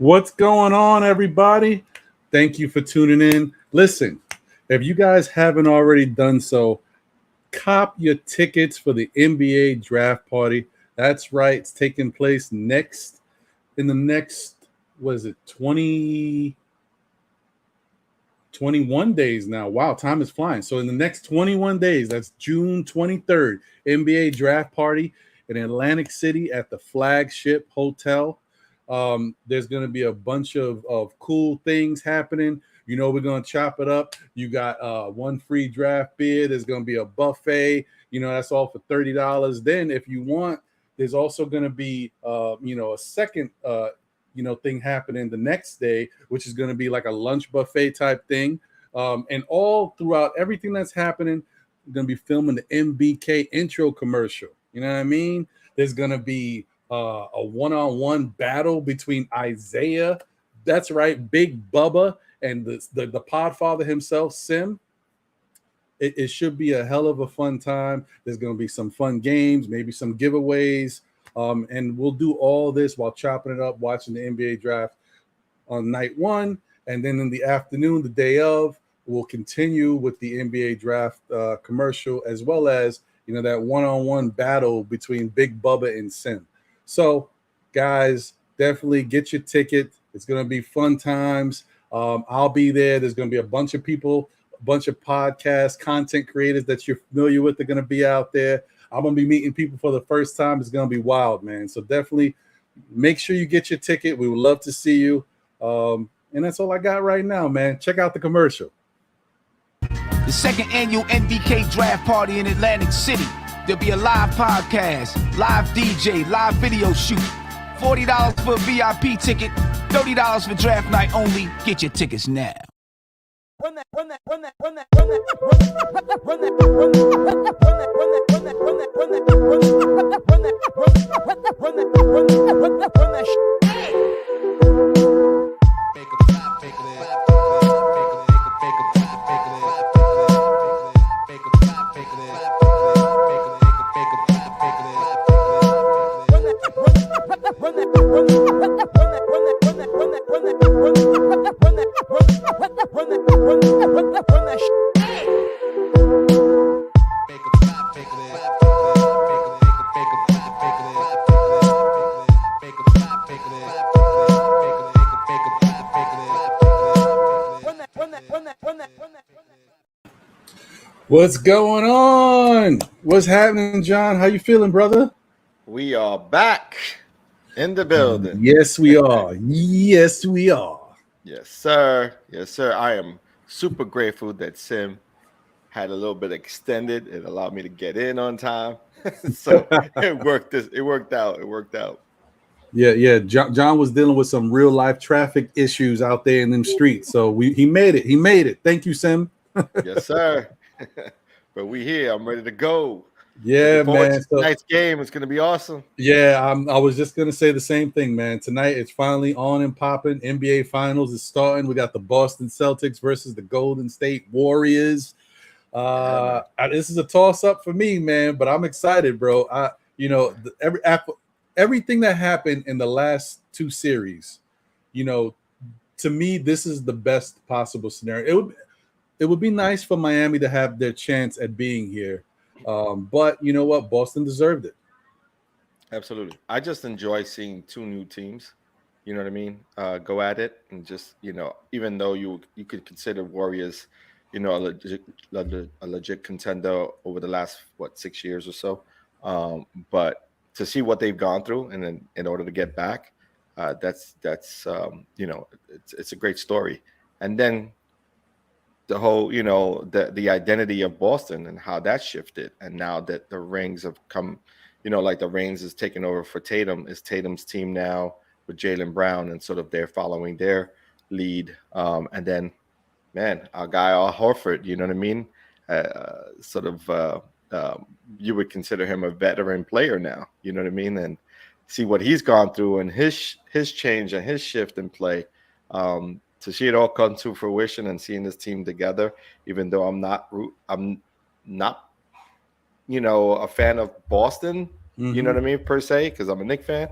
What's going on, everybody? Thank you for tuning in. Listen, if you guys haven't already done so, cop your tickets for the NBA draft party. That's right, it's taking place in the next, what is it, 21 days now. Wow, time is flying. So in the next 21 days, that's June 23rd, NBA draft party in Atlantic City at the Flagship Hotel. There's going to be a bunch of cool things happening. You know, we're going to chop it up. You got one free draft beer. There's going to be a buffet. You know, that's all for $30. Then if you want, there's also going to be, a second, thing happening the next day, which is going to be like a lunch buffet type thing. And all throughout everything that's happening, we're going to be filming the MBK intro commercial. You know what I mean? There's going to be a one-on-one battle between Isaiah, that's right, Big Bubba, and the Podfather himself, Sim. It should be a hell of a fun time. There's going to be some fun games, maybe some giveaways, and we'll do all this while chopping it up, watching the NBA draft on night one, and then in the afternoon, the day of, we'll continue with the NBA draft commercial, as well as that one-on-one battle between Big Bubba and Sim. So, guys, definitely get your ticket. It's going to be fun times. I'll be there. There's going to be a bunch of people, a bunch of podcast content creators that you're familiar with are going to be out there. I'm going to be meeting people for the first time. It's going to be wild, man. So definitely make sure you get your ticket. We would love to see you. And that's all I got right now, man. Check out the commercial. The second annual NBK draft party in Atlantic City. There'll be a live podcast, live DJ, live video shoot. $40 for a VIP ticket, $30 for draft night only. Get your tickets now. Run that What's going on? What's happening, John? How you feeling, brother? We are back in the building. Yes, we are. Yes, we are. Yes, sir. Yes, sir. I am super grateful that Sim had a little bit extended. It allowed me to get in on time. So it worked out. Yeah. John was dealing with some real life traffic issues out there in them streets. So he made it. Thank you, Sim. Yes, sir. But we here. I'm ready to go. Yeah, man. Tonight's game is going to be awesome. Yeah, I was just going to say the same thing, man. Tonight it's finally on and popping. NBA Finals is starting. We got the Boston Celtics versus the Golden State Warriors. This is a toss-up for me, man, but I'm excited, bro. Everything that happened in the last two series, to me, this is the best possible scenario. It would be nice for Miami to have their chance at being here. But you know what? Boston deserved it. Absolutely. I just enjoy seeing two new teams, you know what I mean, go at it. And just, even though you could consider Warriors, a legit contender over the last, 6 years or so. But to see what they've gone through and then in order to get back, it's a great story. And then the whole, the identity of Boston and how that shifted. And now that the rings have come, like the reins is taking over for Tatum, is Tatum's team now with Jalen Brown and sort of they're following their lead. And then, man, our guy, Horford, you know what I mean? You would consider him a veteran player now, you know what I mean? And see what he's gone through and his change and his shift in play. To see it all come to fruition and seeing this team together, even though I'm not, a fan of Boston, you know what I mean, per se, because I'm a Knicks fan.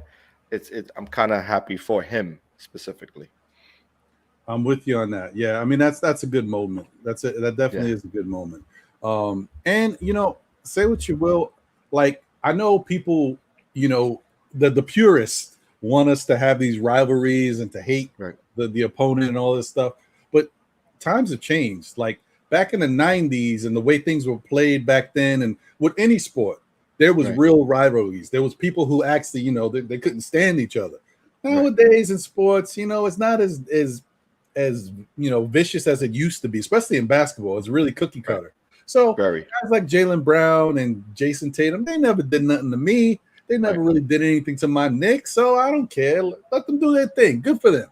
I'm kind of happy for him specifically. I'm with you on that. Yeah, I mean that's a good moment. That definitely is a good moment. And say what you will, like I know people, the purists want us to have these rivalries and to hate the opponent and all this stuff, but times have changed. Like back in the 90s and the way things were played back then, and with any sport, there was real rivalries. There was people who actually, they couldn't stand each other. Nowadays in sports, it's not as vicious as it used to be, especially in basketball. It's really cookie cutter. So guys like Jalen Brown and Jason Tatum, they never did nothing to me. They never really did anything to my Knicks, so I don't care. Let them do their thing. Good for them.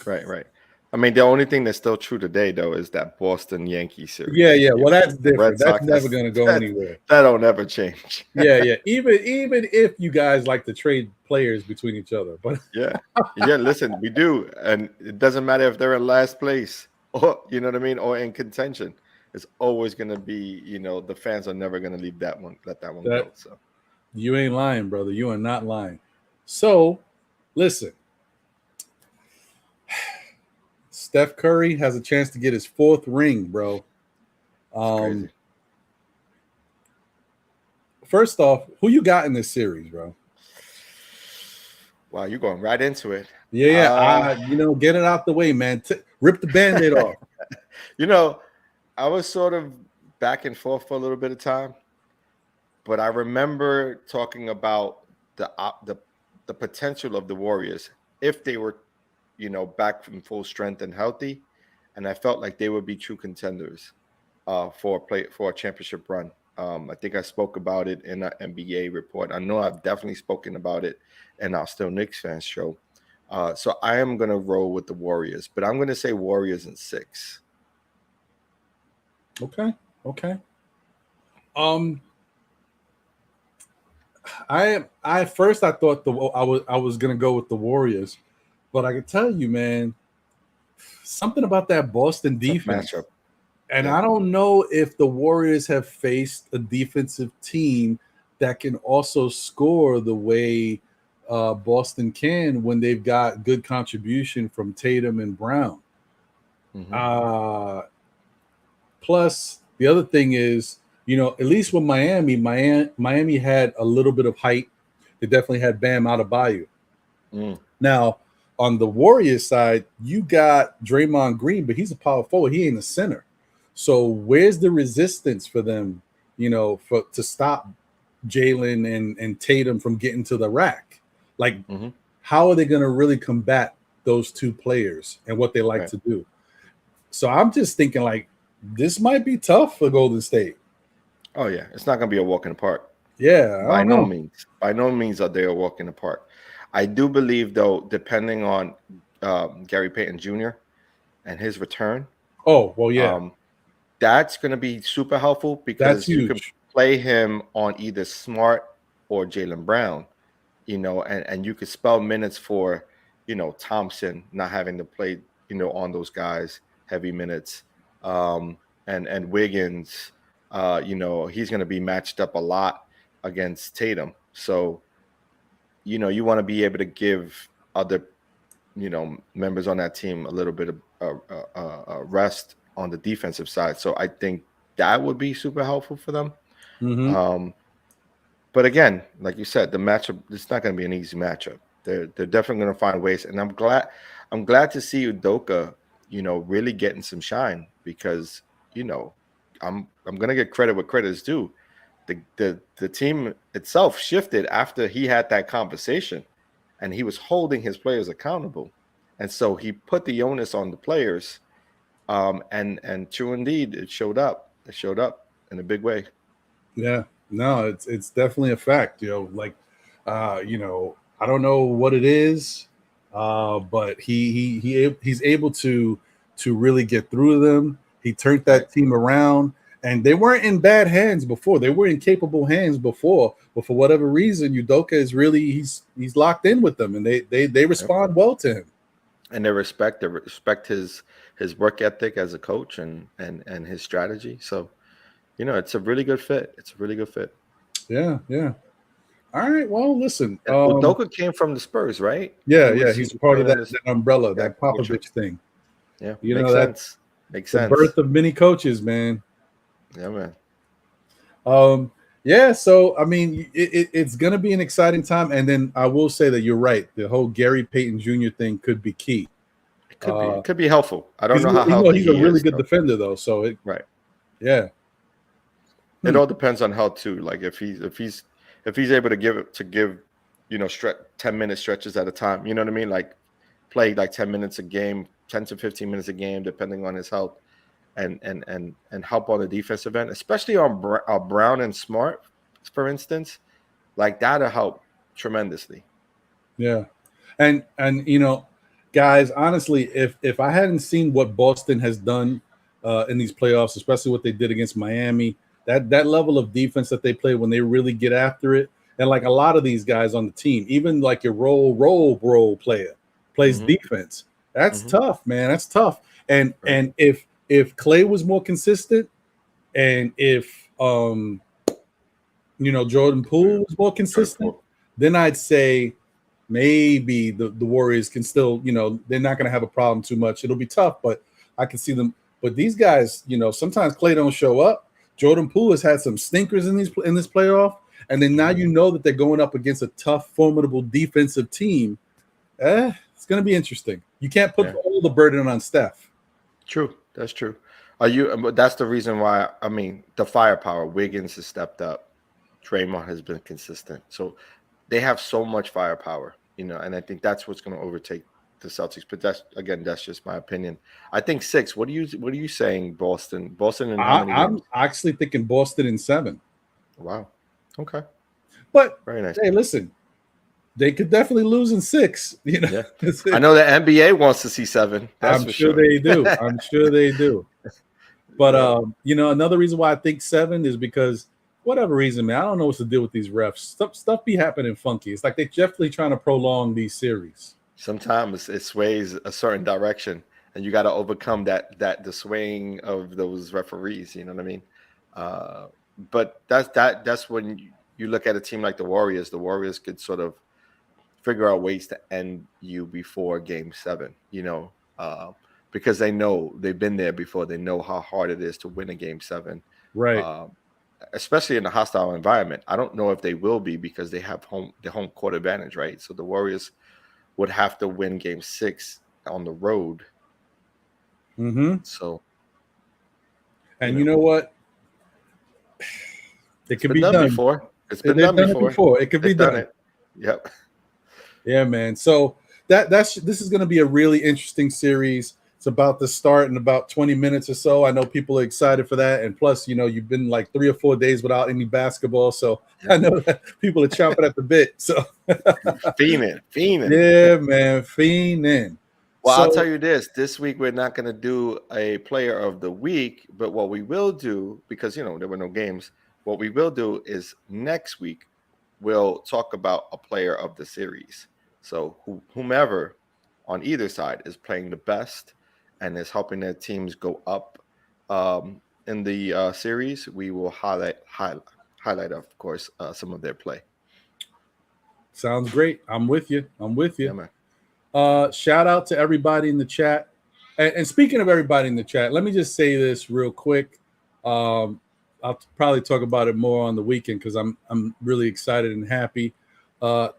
Right. I mean, the only thing that's still true today, though, is that Boston Yankees series. Yeah. Well, that's different. That's never going to go anywhere. That don't ever change. Yeah. Even if you guys like to trade players between each other, but yeah. Listen, we do, and it doesn't matter if they're in last place or or in contention. It's always going to be, the fans are never going to let that one go. So you ain't lying, brother. You are not lying. So, listen. Steph Curry has a chance to get his 4th ring, bro. First off, who you got in this series, bro? Wow, you're going right into it. Yeah. Get it out the way, man. Rip the Band-Aid off. I was sort of back and forth for a little bit of time, but I remember talking about the potential of the Warriors if they were, back from full strength and healthy, and I felt like they would be true contenders for a championship run. I think I spoke about it in an NBA report. I know I've definitely spoken about it in our Still Knicks Fans show. So I am going to roll with the Warriors, but I'm going to say Warriors in 6. Okay. I first I thought I was gonna go with the Warriors, but I can tell you, man, something about that Boston defense matchup. And I don't know if the Warriors have faced a defensive team that can also score the way Boston can when they've got good contribution from Tatum and Brown. Plus, the other thing is, at least with Miami had a little bit of height. They definitely had Bam Adebayo. Now, on the Warriors side, you got Draymond Green, but he's a power forward. He ain't a center. So where's the resistance for them, to stop Jalen and Tatum from getting to the rack? Like, how are they going to really combat those two players and what they like to do? So I'm just thinking, like, this might be tough for Golden State. Oh, yeah. It's not going to be a walk in the park. Yeah. By no means. By no means are they a walk in the park. I do believe, though, depending on Gary Payton Jr. and his return. Oh, well, yeah. That's going to be super helpful because you can play him on either Smart or Jalen Brown, and you could spell minutes for, Thompson not having to play, on those guys, heavy minutes. And Wiggins, he's going to be matched up a lot against Tatum. So, you want to be able to give other, members on that team a little bit of rest on the defensive side. So I think that would be super helpful for them. But again, like you said, the matchup, it's not going to be an easy matchup. They're definitely going to find ways. And I'm glad to see Udoka, really getting some shine because, I'm going to get credit where credit is due. The team itself shifted after he had that conversation and he was holding his players accountable. And so he put the onus on the players. And true indeed, it showed up. It showed up in a big way. Yeah, no, it's definitely a fact. I don't know what it is, but he's able to really get through them. He turned that team around, and they weren't in bad hands before. They were in capable hands before, but for whatever reason, Udoka is really he's locked in with them, and they respond well to him. And they respect his work ethic as a coach and his strategy. So, it's a really good fit. It's a really good fit. Yeah. All right. Well, listen. Udoka came from the Spurs, right? Yeah, He yeah. was He's part of that umbrella, Yeah, that Popovich thing. Yeah, You makes know, that sense. Makes the sense. birth of many coaches, man. Yeah, man. Yeah. So I mean, it's gonna be an exciting time. And then I will say that you're right. The whole Gary Payton Jr. thing could be key. It could be. It could be helpful. I don't know how You know, healthy he's a he really is. good defender, though. So right. Yeah. It all depends on health too. Like if he's able to give 10-minute stretches at a time. You know what I mean? Like play like 10 minutes a game, 10 to 15 minutes a game, depending on his health, and help on the defensive end, especially on Brown and Smart, for instance. Like that'll help tremendously. Yeah, and guys, honestly, if I hadn't seen what Boston has done in these playoffs, especially what they did against Miami, that level of defense that they play when they really get after it, and like a lot of these guys on the team, even like your role player plays defense. That's tough, man. That's tough. And if Clay was more consistent, and if Jordan Poole was more consistent, then I'd say maybe the Warriors can still, they're not going to have a problem too much. It'll be tough, but I can see them. But these guys, sometimes Clay don't show up. Jordan Poole has had some stinkers in this playoff, and then now that they're going up against a tough, formidable defensive team. It's going to be interesting. You can't put all the burden on Steph. True, that's true. But that's the reason why. I mean, the firepower. Wiggins has stepped up. Draymond has been consistent. So they have so much firepower, and I think that's what's going to overtake the Celtics. But that's just my opinion. I think 6. What are you saying, Boston? Boston in how many games? I'm actually thinking Boston in 7. Wow. Okay. But very nice. Hey, listen, they could definitely lose in 6. Yeah. I know the NBA wants to see 7. That's I'm sure they do. I'm sure they do. But another reason why I think 7 is because whatever reason, man, I don't know what's the deal with these refs. Stuff be happening funky. It's like they're definitely trying to prolong these series. Sometimes it sways a certain direction, and you got to overcome the swaying of those referees. You know what I mean? But that's when you look at a team like the Warriors. The Warriors could sort of figure out ways to end you before Game 7. Because they know they've been there before. They know how hard it is to win a Game 7. Right. Especially in a hostile environment. I don't know if they will be because they have the home court advantage, right? So the Warriors would have to win Game 6 on the road. So, and you know what? It could be done before. It's been done before. It could be done. Yep. Yeah, man. So this is going to be a really interesting series. It's about to start in about 20 minutes or so. I know people are excited for that. And plus, you've been like 3 or 4 days without any basketball. So I know that people are chomping at the bit. So fiending. Yeah, man. Fiending. Well, I'll tell you this week we're not going to do a player of the week, but what we will do, because, there were no games, what we will do is next week we'll talk about a player of the series. So whomever on either side is playing the best and is helping their teams go up in the series, we will highlight, of course, some of their play. Sounds great. I'm with you. Yeah, man. Shout out to everybody in the chat. And speaking of everybody in the chat, let me just say this real quick. I'll probably talk about it more on the weekend because I'm really excited and happy.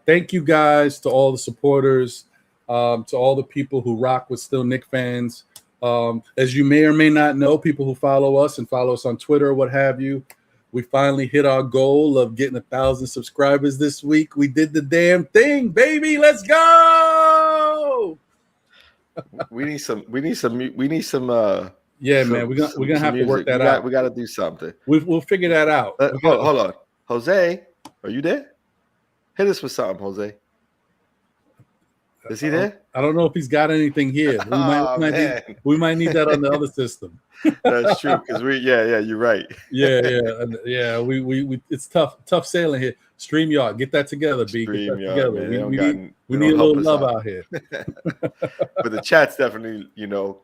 Thank you guys to all the supporters, to all the people who rock with Still Knicks Fans. As you may or may not know, people who follow us and follow us on Twitter or what have you, we finally hit our goal of getting 1,000 subscribers this week. We did the damn thing, baby. Let's go. We need some. Yeah, man. We're gonna have to work that out. We got to do something. We'll figure that out. Hold on, Jose. Are you there? Hit us with something, Jose. Is he there? I don't know if he's got anything here. We might need that on the other system. That's true because you're right. Yeah. We it's tough sailing here. StreamYard, get that together, B. Get that together. We need a little love out here. But the chat's definitely,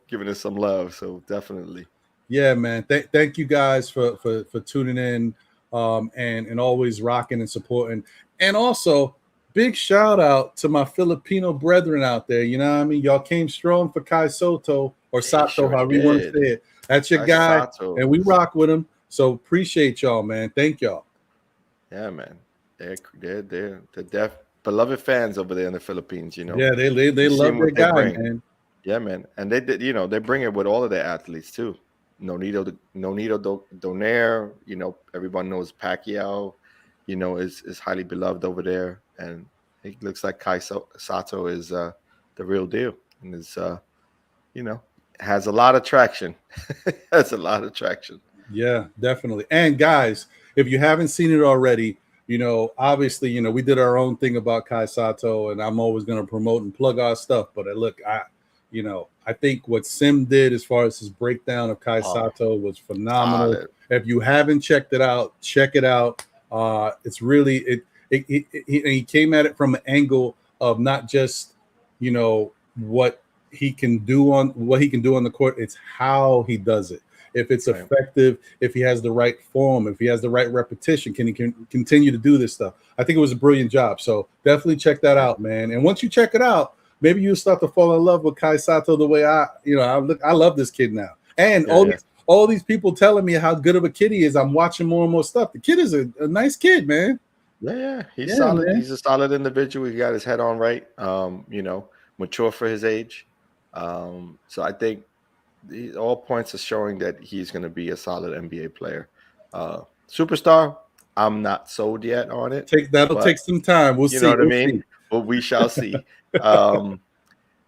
giving us some love. So definitely. Yeah, man. Thank you guys for tuning in and always rocking and supporting. And also, big shout out to my Filipino brethren out there. You know what I mean? Y'all came strong for Kai Soto or They Sato, sure however you want to did. say it. That's your Kai guy, Sotto. and we rock with him. So appreciate y'all, man. Thank y'all. Yeah, man. They're beloved fans over there in the Philippines. Yeah, they You see love 'em their what they guy, bring. man. Yeah, man. And they did, they bring it with all of their athletes too. Nonito Donaire, everyone knows Pacquiao, is highly beloved over there. And it looks like Sato is the real deal. And is you know, has a lot of traction. Has a lot of traction. Yeah, definitely. And guys, if you haven't seen it already, obviously, we did our own thing about Kai Sato, and I'm always going to promote and plug our stuff. But look, I think what Sim did as far as his breakdown of Kai Oh, Sato was phenomenal. solid. If you haven't checked it out, check it out. It's really he came at it from an angle of not just what he can do on the court. It's how he does it. If it's Right. effective, if he has the right form, if he has the right repetition, can continue to do this stuff? I think it was a brilliant job. So definitely check that out, man. And once you check it out, maybe you'll start to fall in love with Kai Sato the way I love this kid now. And all these people telling me how good of a kid he is. I'm watching more and more stuff. The kid is a nice kid, man. Yeah, he's solid. Man. He's a solid individual. He got his head on right. Mature for his age. So I think all points are showing that he's going to be a solid NBA player. Superstar, I'm not sold yet on it. That'll take some time. We'll see. You know what I mean? But we shall see.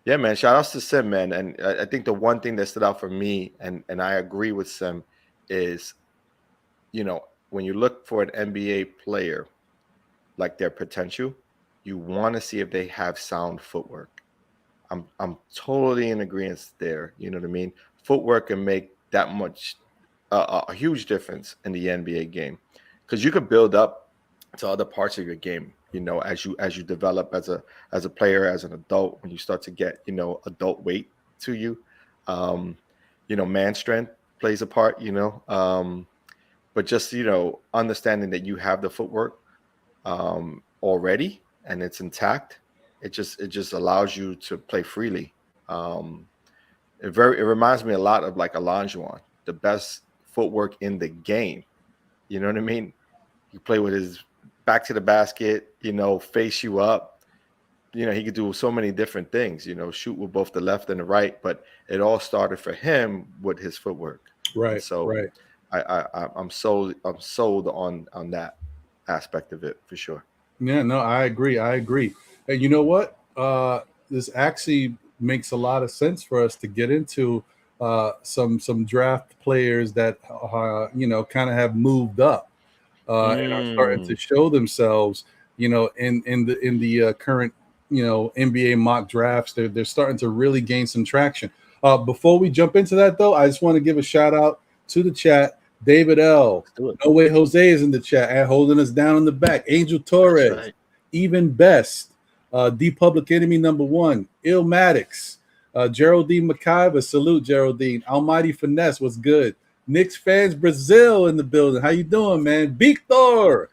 Yeah, man. Shout outs to Sim, man. And I think the one thing that stood out for me, and I agree with Sim, is when you look for an NBA player, like their potential, you want to see if they have sound footwork. I'm totally in agreement there. You know what I mean? Footwork can make that much a huge difference in the NBA game, because you could build up to other parts of your game. As you develop as a player, as an adult, when you start to get adult weight to you, man strength plays a part. But just understanding that you have the footwork already and it's intact, it just allows you to play freely. It reminds me a lot of like Juan, the best footwork in the game. You know what I mean? You play with his back to the basket, face you up. He could do so many different things, shoot with both the left and the right, but it all started for him with his footwork. Right. And so right. I'm sold on that aspect of it for sure. Yeah, no, I agree. And you know what? This actually makes a lot of sense for us to get into some draft players that kind of have moved up and are starting to show themselves. In the current NBA mock drafts, they're starting to really gain some traction. Before we jump into that, though, I just want to give a shout out to the chat. David L. No Way Jose is in the chat and holding us down in the back. Angel Torres, right. Even Best, D Public Enemy #1, Illmatics, Geraldine McIver, salute Geraldine. Almighty Finesse, what's good? Knicks Fans Brazil in the building. How you doing, man? Victor.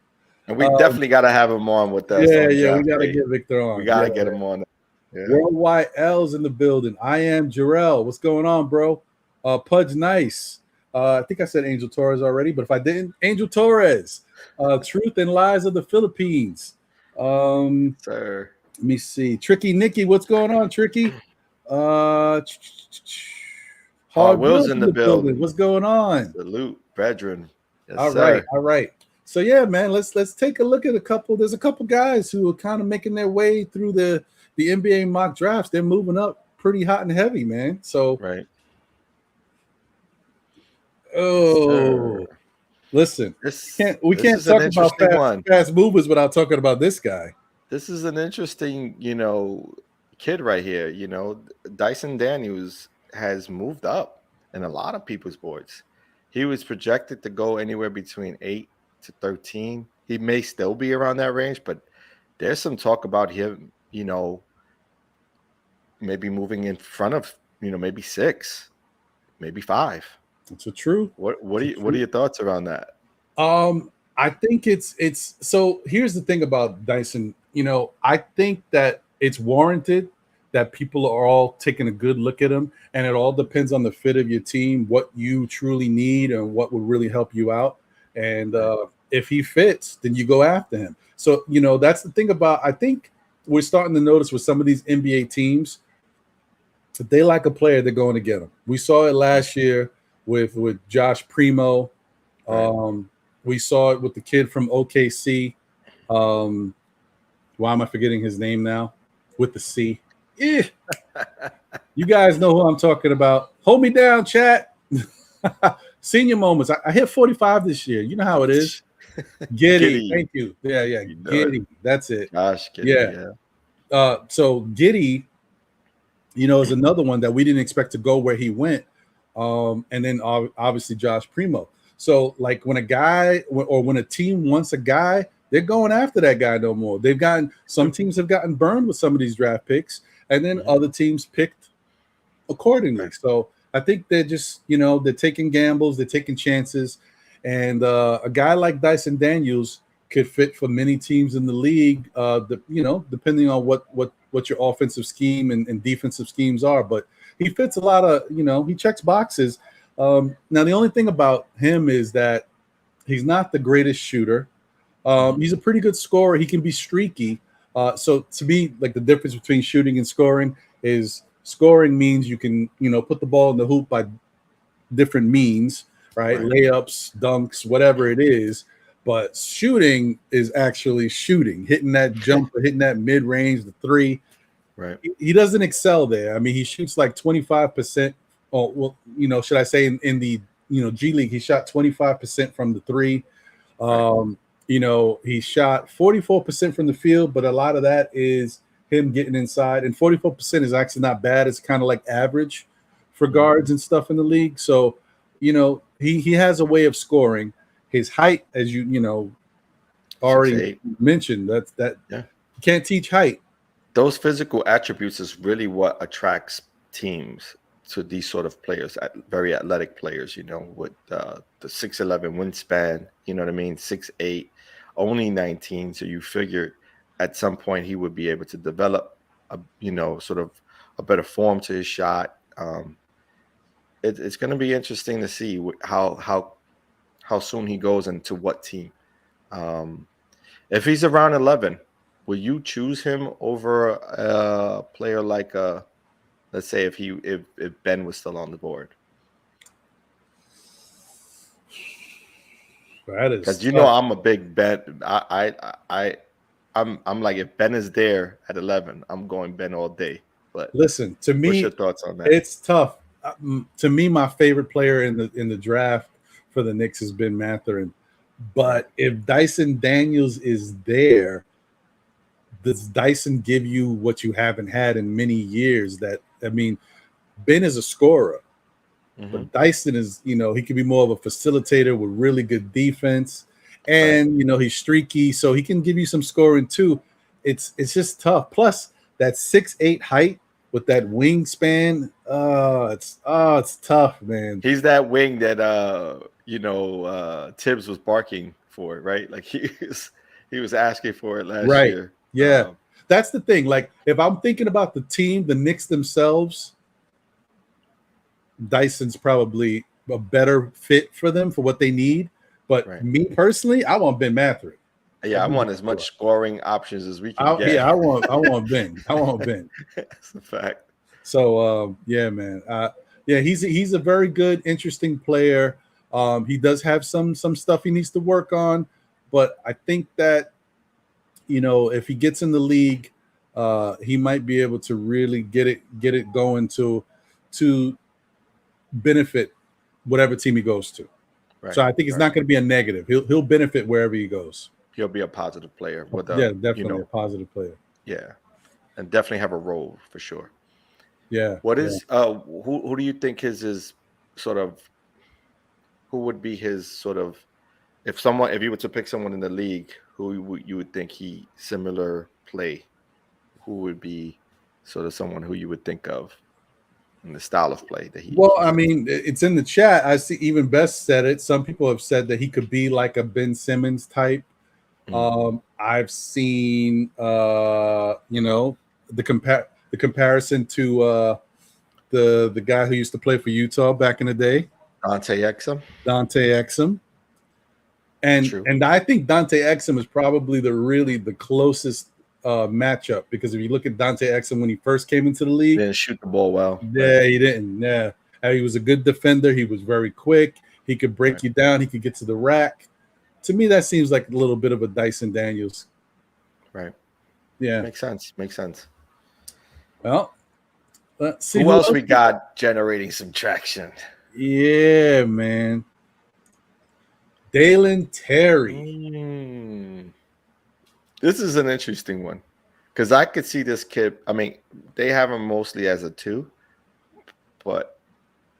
And we definitely got to have him on with us. Yeah, we got to get Victor on. We got to get him on. Yeah. Worldwide L's in the building. I am Jarrell. What's going on, bro? Pudge Nice. I think I said Angel Torres already, but if I didn't, Angel Torres, Truth and Lies of the Philippines. Sir. Let me see. Tricky Nicky, what's going on, Tricky? Will's in the building. What's going on? Salute, brethren. Yes, all right. So yeah, man, let's take a look at a couple. There's a couple guys who are kind of making their way through the NBA mock drafts. They're moving up pretty hot and heavy, man. So right. Oh, listen, we can't talk about fast movers without talking about this guy. This is an interesting, kid right here. Dyson Daniels has moved up in a lot of people's boards. He was projected to go anywhere between 8 to 13. He may still be around that range, but there's some talk about him, maybe moving in front of, maybe 6, maybe 5. It's a truth. What are your thoughts around that? I think it's so here's the thing about Dyson. I think that it's warranted that people are all taking a good look at him, and it all depends on the fit of your team, what you truly need, and what would really help you out. And if he fits, then you go after him. So that's the thing about. I think we're starting to notice with some of these NBA teams, if they like a player, they're going to get him. We saw it last year with Josh Primo. We saw it with the kid from OKC. Why am I forgetting his name now? With the C. You guys know who I'm talking about. Hold me down, chat. Senior moments. I hit 45 this year. You know how it is. Giddy. Thank you. Yeah. Giddy. That's it. Gosh, Giddy. Yeah. So Giddy, is another one that we didn't expect to go where he went. And then obviously Josh Primo. So like when a guy or when a team wants a guy, they're going after that guy no more. Some teams have gotten burned with some of these draft picks, and then other teams picked accordingly. So I think they're just, they're taking gambles, they're taking chances. And a guy like Dyson Daniels could fit for many teams in the league, depending on what your offensive scheme and defensive schemes are. But he fits a lot of, he checks boxes. Now, the only thing about him is that he's not the greatest shooter. He's a pretty good scorer. He can be streaky. So to me, like the difference between shooting and scoring is scoring means you can, put the ball in the hoop by different means, right? Layups, dunks, whatever it is. But shooting is actually shooting, hitting that jumper, hitting that mid-range, the three. Right. He doesn't excel there. I mean, he shoots like 25%. Oh, well, should I say in the, G League, he shot 25% from the three. He shot 44% from the field, but a lot of that is him getting inside. And 44% is actually not bad. It's kind of like average for guards and stuff in the league. So, he has a way of scoring. His height, as you already mentioned, that you can't teach height. Those physical attributes is really what attracts teams to these sort of players, very athletic players, with the 6'11" wingspan, you know what I mean, 6'8", only 19. So you figure at some point he would be able to develop sort of a better form to his shot. It's going to be interesting to see how soon he goes into what team. If he's around 11, will you choose him over a player like let's say if Ben was still on the board? That is because I'm a big Ben. I'm like, if Ben is there at 11, I'm going Ben all day. But listen, to me, what's your thoughts on that? It's tough. To me, my favorite player in the draft for the Knicks has been Mathurin. But if Dyson Daniels is there, does Dyson give you what you haven't had in many years? Ben is a scorer, but Dyson is, he can be more of a facilitator with really good defense, and he's streaky, so he can give you some scoring too. It's just tough. Plus that 6'8" height with that wingspan, it's tough, man. He's that wing that Tibbs was barking for, right? Like he was asking for it last year. Yeah. That's the thing. Like, if I'm thinking about the team, the Knicks themselves, Dyson's probably a better fit for them for what they need. But me personally, I want Ben Mathurin. Yeah, I want as much scoring options as we can get. Yeah, I want Ben. I want Ben. That's a fact. So, man. He's a very good, interesting player. He does have some stuff he needs to work on, but I think that if he gets in the league, he might be able to really get it going to benefit whatever team he goes to. Right. So I think it's not going to be a negative. He'll benefit wherever he goes. He'll be a positive player. Definitely a positive player. Yeah, and definitely have a role for sure. Yeah. What is who do you think his sort of, who would be his sort of, if you were to pick someone in the league who you would think he similar play, who would be sort of someone who you would think of? and the style of play that he. Well, I mean, it's in the chat. I see even Best said it. Some people have said that he could be like a Ben Simmons type. I've seen, the comparison to the guy who used to play for Utah back in the day, Dante Exum. And I think Dante Exum is probably the closest matchup, because if you look at Dante Exum when he first came into the league, didn't shoot the ball well. Yeah, right. He didn't. Yeah, he was a good defender. He was very quick. He could break you down. He could get to the rack. To me, that seems like a little bit of a Dyson Daniels. Right. Yeah. Makes sense. Well, let's see who else we got generating some traction. Yeah, man. Dalen Terry. This is an interesting one, because I could see this kid. I mean, they have him mostly as a 2, but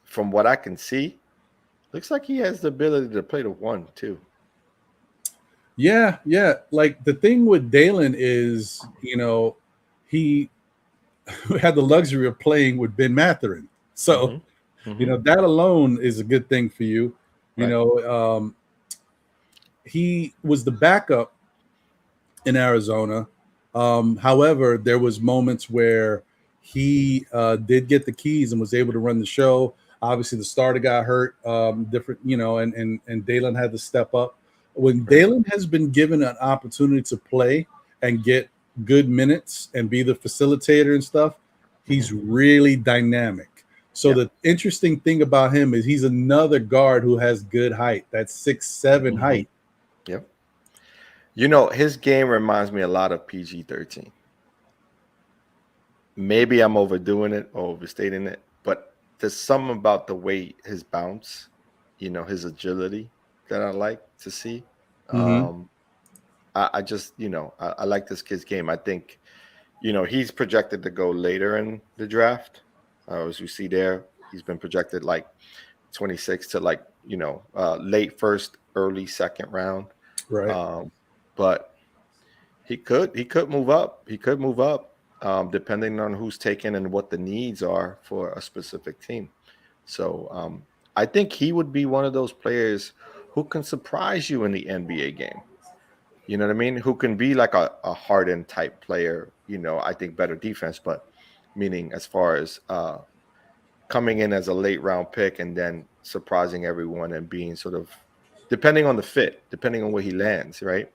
from what I can see, looks like he has the ability to play the 1 too. Yeah. Like, the thing with Dalen is, he had the luxury of playing with Ben Mathurin, so that alone is a good thing for you. He was the backup in Arizona. However, there was moments where he did get the keys and was able to run the show. Obviously, the starter got hurt, and Dalen had to step up. When Dalen has been given an opportunity to play and get good minutes and be the facilitator and stuff, he's really dynamic. So the interesting thing about him is he's another guard who has good height. That's 6'7" height. Yep. His game reminds me a lot of PG-13. Maybe I'm overdoing it or overstating it, but there's something about the way his bounce, his agility that I like to see. I just, I like this kid's game. I think, he's projected to go later in the draft. As you see there, he's been projected like 26 to late first, early second round. Right. But he could move up. Depending on who's taken and what the needs are for a specific team. So I think he would be one of those players who can surprise you in the NBA game. You know what I mean? Who can be like a Harden type player. I think better defense, but meaning as far as coming in as a late round pick and then surprising everyone and being sort of, depending on the fit, depending on where he lands, right?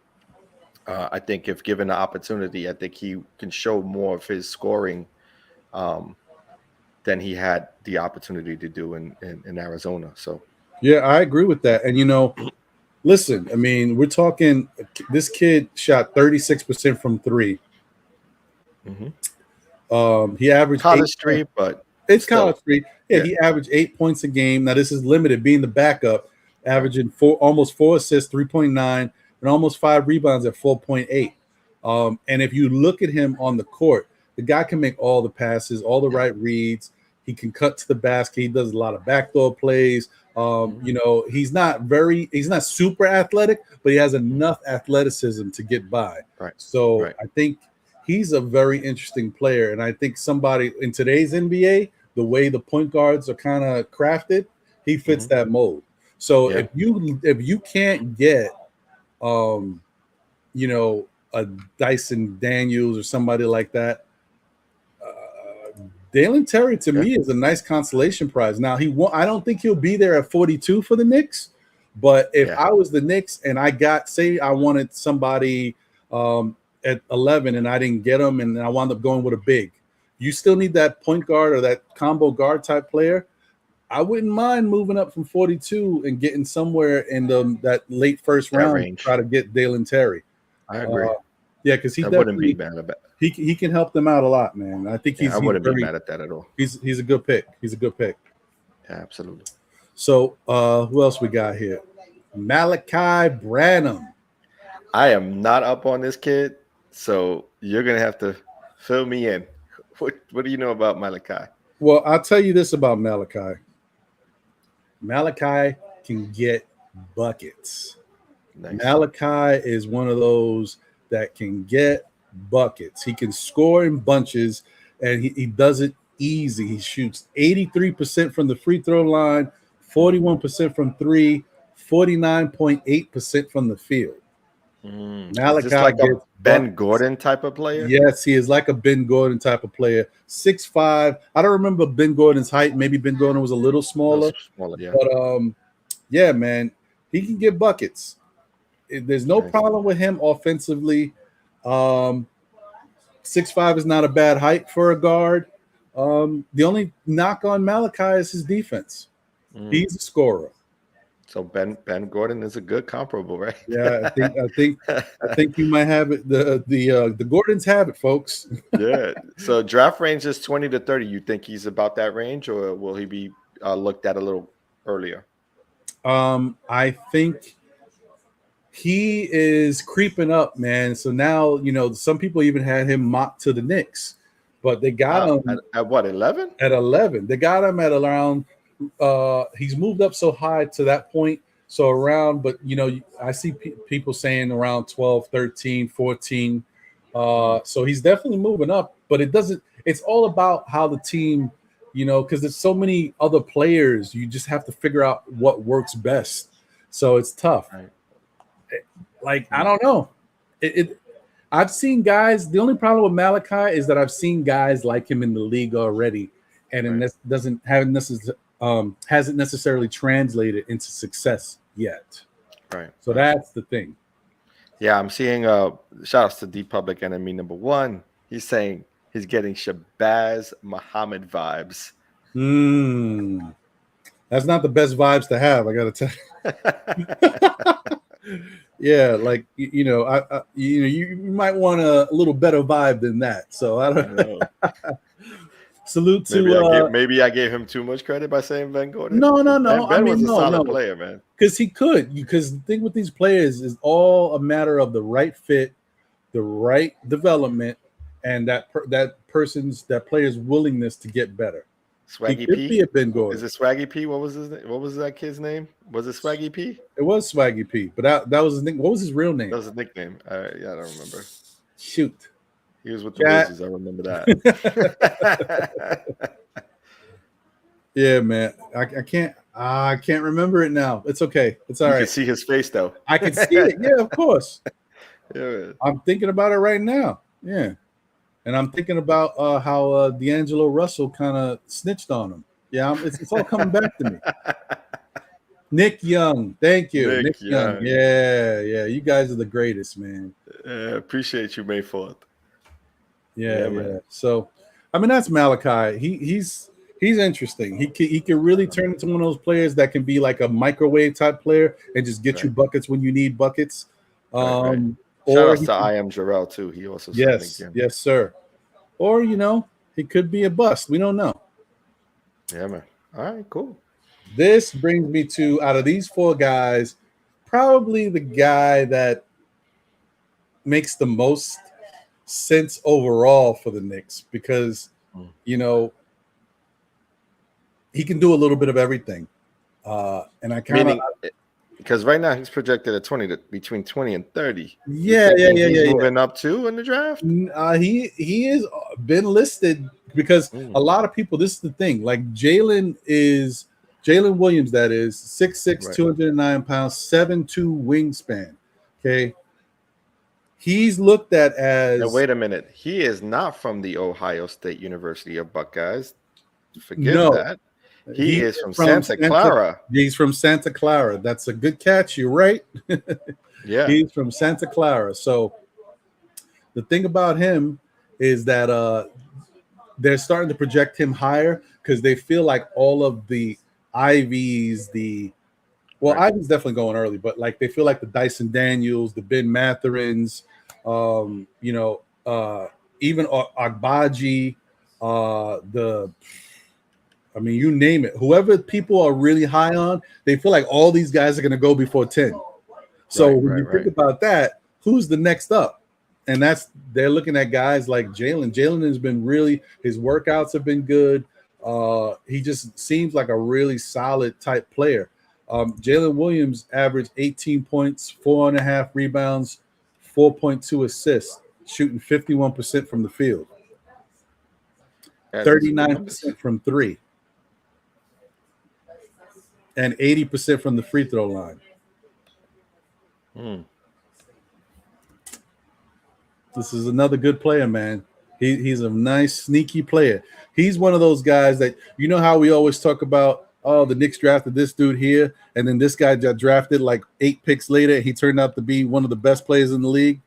I think if given the opportunity, I think he can show more of his scoring than he had the opportunity to do in Arizona. So, yeah, I agree with that. And, listen, I mean, we're talking, this kid shot 36% from 3. He averaged college 3, but it's college 3. Yeah, he averaged 8 points a game. Now, this is limited, being the backup, averaging almost 4 assists, 3.9, and almost 5 rebounds at 4.8. And if you look at him on the court, the guy can make all the passes, all the right reads. He can cut to the basket. He does a lot of backdoor plays. He's not super athletic, but he has enough athleticism to get by. Right. So I think he's a very interesting player. And I think somebody in today's NBA, the way the point guards are kind of crafted, he fits that mold. So if you can't get a Dyson Daniels or somebody like that, Dalen Terry to me is a nice consolation prize. Now I don't think he'll be there at 42 for the Knicks, but if I was the Knicks and I wanted somebody at 11 and I didn't get him and I wound up going with a big, you still need that point guard or that combo guard type player. I wouldn't mind moving up from 42 and getting somewhere in that late first round range. To try to get Dalen Terry. I agree. Because he wouldn't be mad about it. He can help them out a lot, man. I think I wouldn't be mad at that at all. He's a good pick. He's a good pick. Yeah, absolutely. So who else we got here? Malaki Branham. I am not up on this kid, so you're gonna have to fill me in. What do you know about Malaki? Well, I'll tell you this about Malaki. Malaki can get buckets. Nice. Malaki is one of those that can get buckets. He can score in bunches, and he does it easy. He shoots 83% from the free throw line, 41% from three, 49.8% from the field. Is this like a Ben Gordon type of player? Yes, he is like a Ben Gordon type of player. 6'5". I don't remember Ben Gordon's height. Maybe Ben Gordon was a little smaller. Yeah. But yeah, man, he can get buckets. There's no problem with him offensively. 6'5" is not a bad height for a guard. The only knock on Malaki is his defense. He's a scorer. So Ben Gordon is a good comparable, right? Yeah, I think you might have it. The Gordons have it, folks. Yeah. So draft range is 20 to 30. You think he's about that range, or will he be looked at a little earlier? I think he is creeping up, man. So now, you know, some people even had him mocked to the Knicks, but they got him at what, 11? At 11. They got him at around. He's moved up so high to that point. So around, but you know, I see people saying around 12, 13, 14. So he's definitely moving up, but it's all about how the team, you know, because there's so many other players. You just have to figure out what works best. So it's tough. Like, I don't know. I've seen guys. The only problem with Malaki is that I've seen guys like him in the league already, and it hasn't necessarily translated into success yet. Right. So that's the thing. Yeah, I'm seeing shout outs to D Public Enemy number 1. He's saying he's getting Shabazz Muhammad vibes. That's not the best vibes to have, I gotta tell you. Yeah, like you know, you might want a little better vibe than that. So I don't know. Salute to maybe I gave him too much credit by saying Ben Gordon. No. Ben was a solid player, man. Because he could. Because the thing with these players is all a matter of the right fit, the right development, and that player's willingness to get better. Swaggy P. Be a Ben Gordon. Is it Swaggy P? What was his name? What was that kid's name? Was it Swaggy P? It was Swaggy P, but that was his name. What was his real name? That was his nickname. Yeah, I don't remember. Shoot. He was with the Wizards. I remember that. Yeah, man. I can't remember it now. It's okay. It's all right. You can see his face though. I can see it. Yeah, of course. Yeah, man. I'm thinking about it right now. Yeah. And I'm thinking about how D'Angelo Russell kind of snitched on him. Yeah, it's all coming back to me. Nick Young. Thank you. Nick Young. Yeah. You guys are the greatest, man. Appreciate you, May 4th. Yeah. So, I mean, that's Malaki. He's interesting. He can really turn into one of those players that can be like a microwave type player and just get you buckets when you need buckets. Shout out to I Am Jarrell too. He also yes, sir. Or he could be a bust. We don't know. Yeah, man. All right, cool. This brings me to, out of these 4 guys, probably the guy that makes the most sense overall for the Knicks because he can do a little bit of everything. And I kind of, because right now he's projected at between 20 and 30. Yeah. Moving up too in the draft. He has been listed because a lot of people. This is the thing. Like Jalen Williams, that is 6'6", 209 pounds, 7'2" wingspan. Okay, he's looked at as. Now, wait a minute. He is not from the Ohio State University of Buckeyes. Forget that. He is from Santa Clara. He's from Santa Clara. That's a good catch. You're right. Yeah. He's from Santa Clara. So the thing about him is that they're starting to project him higher because they feel like all of the Ivies, Ivy's definitely going early, but like they feel like the Dyson Daniels, the Ben Matherins, even Agbaji, you name it. Whoever people are really high on, they feel like all these guys are going to go before 10. So when you think about that, who's the next up? And they're looking at guys like Jalen. Jalen has been his workouts have been good. He just seems like a really solid type player. Jalen Williams averaged 18 points, 4.5 rebounds, 4.2 assists, shooting 51% from the field. 39% from three, and 80% from the free throw line. This is another good player, man. He's a nice, sneaky player. He's one of those guys that, you know how we always talk about, oh, the Knicks drafted this dude here, and then this guy got drafted like 8 picks later. He turned out to be one of the best players in the league.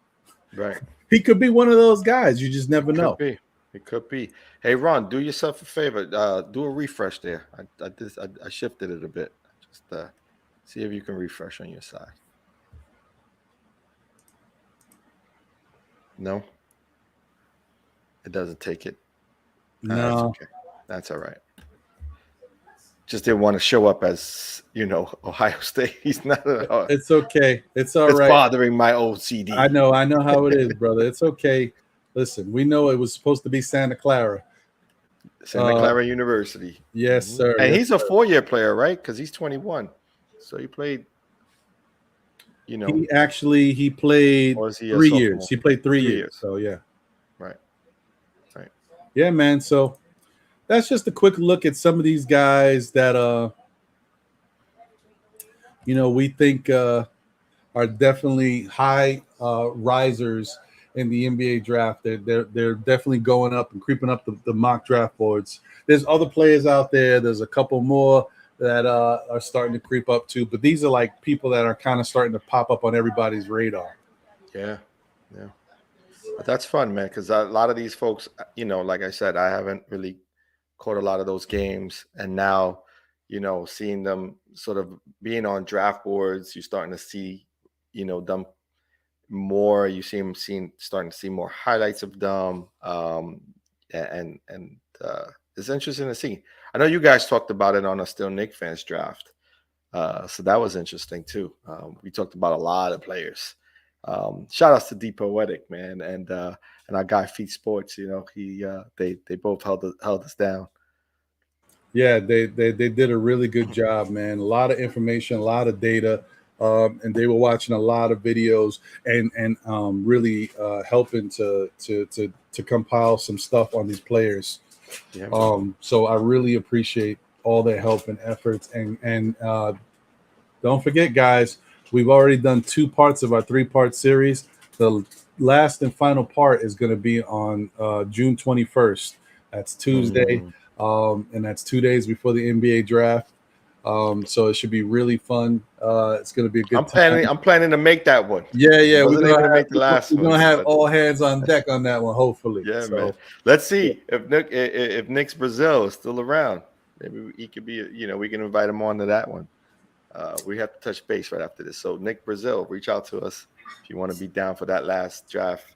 Right. He could be one of those guys. You just never know. It could be. Hey, Ron, do yourself a favor. Do a refresh there. I shifted it a bit. Just see if you can refresh on your side. No? It doesn't take it. No. That's okay. That's all right. Just didn't want to show up as, Ohio State. He's not. It's okay. It's all right. It's bothering my OCD. I know how it is, brother. It's okay. Listen, we know it was supposed to be Santa Clara. Santa Clara University. Yes, sir. And yes, he's a 4-year player, right? Because he's 21. So he played, He played 3 years. He played 3 years. So, yeah. Right. Yeah, man. So that's just a quick look at some of these guys that, we think are definitely high risers in the NBA draft. They're definitely going up and creeping up the mock draft boards. There's other players out there. There's a couple more that are starting to creep up too. But these are like people that are kind of starting to pop up on everybody's radar. Yeah. But that's fun, man, because a lot of these folks, like I said, I haven't really caught a lot of those games. And now, seeing them sort of being on draft boards, you're starting to see, them more. You see them starting to see more highlights of them. And it's interesting to see. I know you guys talked about it on a Still Knicks Fans draft. So that was interesting too. We talked about a lot of players. Shout outs to D Poetic, man, and our guy Feet Sports. They both held us down. Yeah, they did a really good job, man. A lot of information, a lot of data, and they were watching a lot of videos and really helping to compile some stuff on these players. Yeah, so I really appreciate all their help and efforts. And don't forget, guys, we've already done 2 parts of our 3-part series. The last and final part is going to be on June 21st. That's Tuesday, and that's 2 days before the NBA draft. So it should be really fun. It's going to be a good time. I'm planning to make that one. Yeah. We're going to make the last one. We're going to have all hands on deck on that one, hopefully. Yeah, man. Let's see if Knicks Brazil is still around. Maybe he could be, we can invite him on to that one. We have to touch base right after this. So Nick Brazil, reach out to us if you want to be down for that last draft,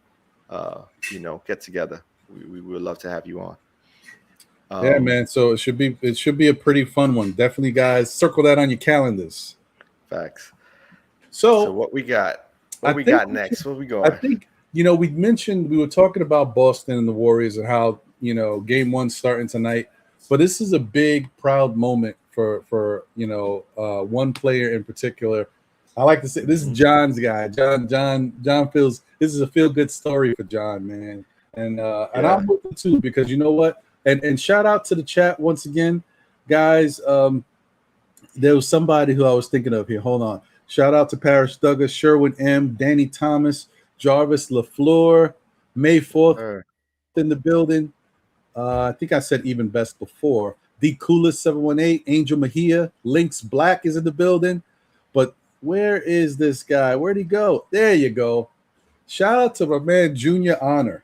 get together. We would love to have you on. Yeah, man. So it should be a pretty fun one. Definitely, guys. Circle that on your calendars. Facts. So what we got? What we got next? Where we going? I think we were talking about Boston and the Warriors and how game 1 starting tonight, but this is a big, proud moment for one player in particular. I like to say this is John's guy. John feels this is a feel good story for John, man, and I'm with it too because you know what. And shout out to the chat once again, guys. There was somebody who I was thinking of here. Hold on. Shout out to Parrish Douglas, Sherwin M, Danny Thomas, Jarvis LaFleur, May 4th in the building. I think I said even best before. The Coolest 718, Angel Mejia, Lynx Black is in the building. But where is this guy? Where'd he go? There you go. Shout out to my man Junior Honor.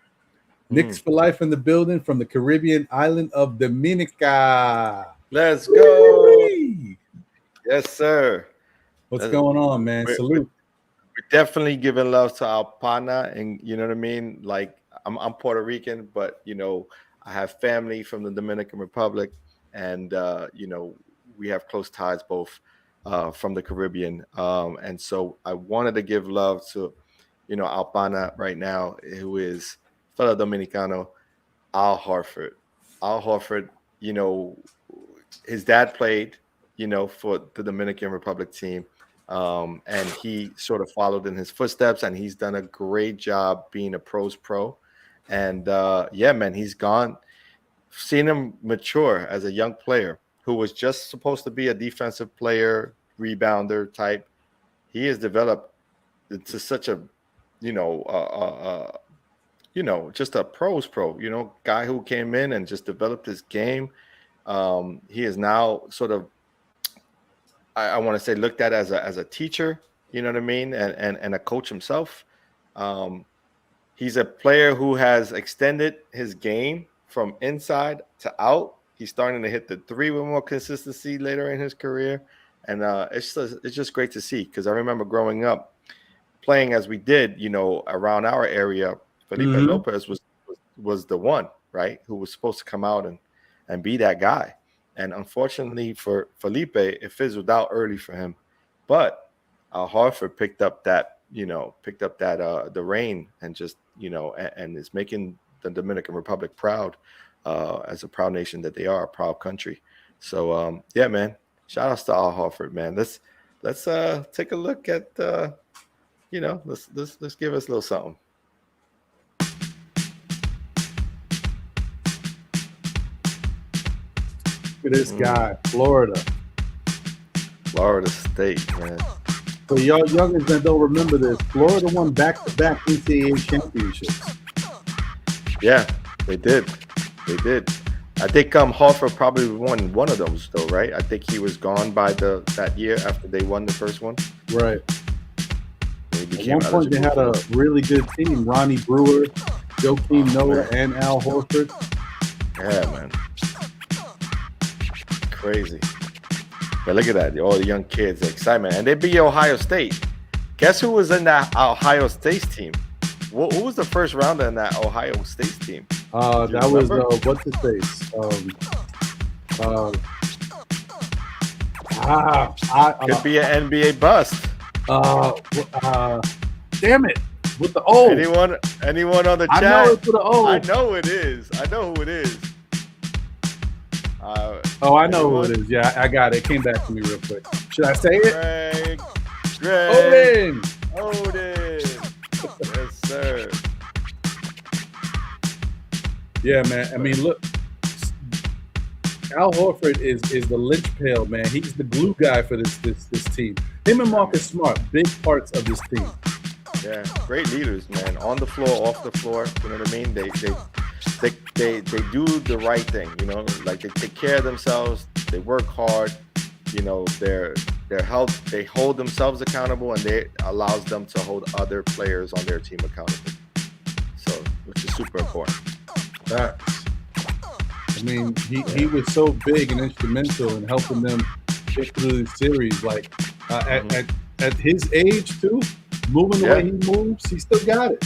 Knicks for life in the building from the Caribbean island of Dominica. Let's go. Whee! Yes, sir. What's going on, man? Salute. We're definitely giving love to our partner, and you know what I mean? Like, I'm Puerto Rican, but, I have family from the Dominican Republic, and, we have close ties both from the Caribbean. And so I wanted to give love to, our partner right now, who is fellow Dominicano, Al Horford. Al Horford, his dad played, for the Dominican Republic team. And he sort of followed in his footsteps, and he's done a great job being a pro. And man, he's gone seeing him mature as a young player who was just supposed to be a defensive player, rebounder type. He has developed into such a, just a pro's pro, guy who came in and just developed his game. He is now sort of, I want to say, looked at as a teacher, you know what I mean, and a coach himself. He's a player who has extended his game from inside to out. He's starting to hit the three with more consistency later in his career, and it's just great to see, because I remember growing up playing as we did, around our area. Felipe Lopez was the one, right, who was supposed to come out and be that guy. And unfortunately for Felipe, it fizzled out early for him. But Horford picked up that the reign, and just, and is making the Dominican Republic proud, as a proud nation that they are, a proud country. So yeah, man, shout outs to Al Horford, man. Let's take a look at let's give us a little something. Look at this guy, Florida State, man. For y'all youngins that don't remember this, Florida won back-to-back NCAA championships. Yeah, they did. I think Horford probably won one of those, though, right? I think he was gone by that year after they won the first one. Right. At one point, they had a really good team: Ronnie Brewer, Joakim Noah, and Al Horford. Yeah, man. Crazy. But look at that. All the young kids, the excitement. And they beat Ohio State. Guess who was in that Ohio State team? Who was the first rounder in that Ohio State team? That was, what's his face? Could be an NBA bust. Damn it. With the O. Anyone on the chat? I know it's with the O. I know it is. I know who it is. I know who it is. Yeah, I got it. It came back to me real quick. Should I say it? Greg. Oden. Yes, sir. Yeah, man. I mean, look, Al Horford is the linchpin, man. He's the glue guy for this team. Him and Marcus Smart, big parts of this team. Yeah, great leaders, man. On the floor, off the floor. You know what I mean? They do the right thing. Like they take care of themselves. They work hard. They hold themselves accountable, and they allows them to hold other players on their team accountable. So, which is super important. Facts. I mean, he was so big and instrumental in helping them get through the series. Like at his age too, moving the way he moves, he still got it.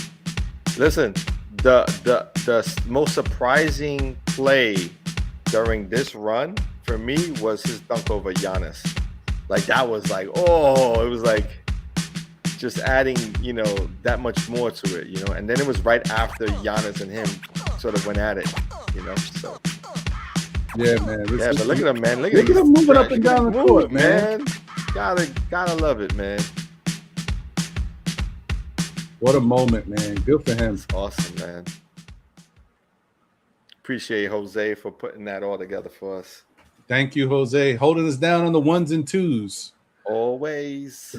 Listen, the most surprising play during this run for me was his dunk over Giannis. Like that was like, it was like just adding, that much more to it, and then it was right after Giannis and him sort of went at it, so. Yeah, man. But look at him, man. Look at him moving up and down the court, man. Gotta love it, man. What a moment, man. Good for him. It's awesome, man. Appreciate Jose for putting that all together for us. Thank you, Jose. Holding us down on the ones and twos. Always.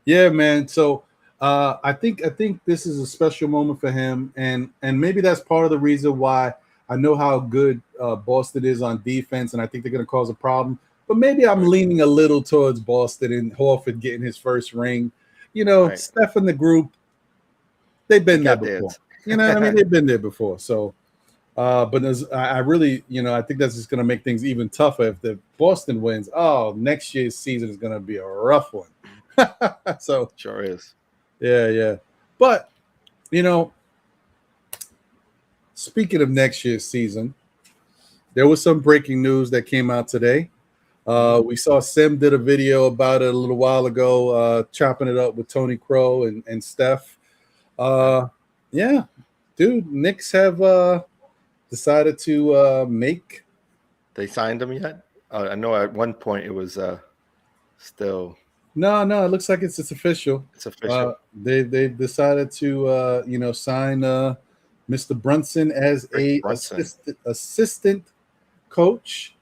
Yeah, man. So I think this is a special moment for him, and maybe that's part of the reason why I know how good Boston is on defense, and I think they're going to cause a problem. But maybe I'm leaning a little towards Boston and Horford getting his first ring. Right. Steph and the group, they've been there before. You know what I mean? They've been there before. So, but I really, I think that's just going to make things even tougher if the Boston wins. Oh, next year's season is going to be a rough one. So sure is. Yeah. But, speaking of next year's season, there was some breaking news that came out today. We saw Sim did a video about it a little while ago, chopping it up with Tony Crow and Steph. Yeah, dude, Knicks have decided to make. They signed him yet? I know at one point it was still. No, it looks like it's official. It's official. They decided to sign Mr. Brunson as Rick Brunson. assistant coach.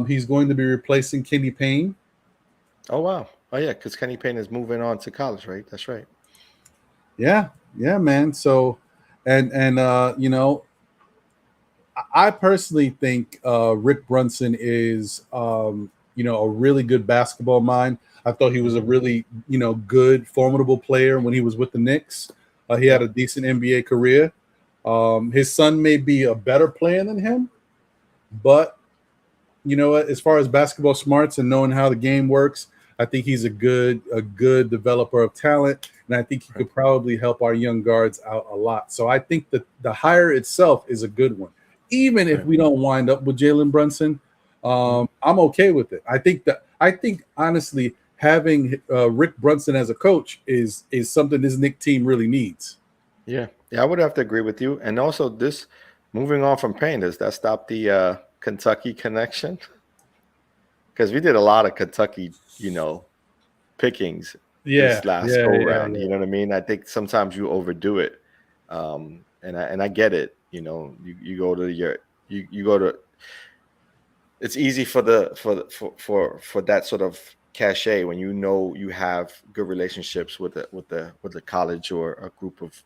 He's going to be replacing Kenny Payne. Oh wow. Oh yeah, because Kenny Payne is moving on to college, right? That's right. Yeah, man. So, and I personally think Rick Brunson is a really good basketball mind. I thought he was a really good, formidable player when he was with the Knicks. He had a decent NBA career. His son may be a better player than him, but you know what? As far as basketball smarts and knowing how the game works, I think he's a good developer of talent, and I think he could probably help our young guards out a lot. So I think that the hire itself is a good one, even if we don't wind up with Jalen Brunson. I'm okay with it. I think honestly, having Rick Brunson as a coach is something this Knicks team really needs. Yeah, I would have to agree with you. And also, this moving on from Payne, does that stop the Kentucky connection? Because we did a lot of Kentucky, pickings this last go round. You know what I mean? I think sometimes you overdo it, and I get it. You go to you go to. It's easy for that sort of cachet when you have good relationships with the college or a group of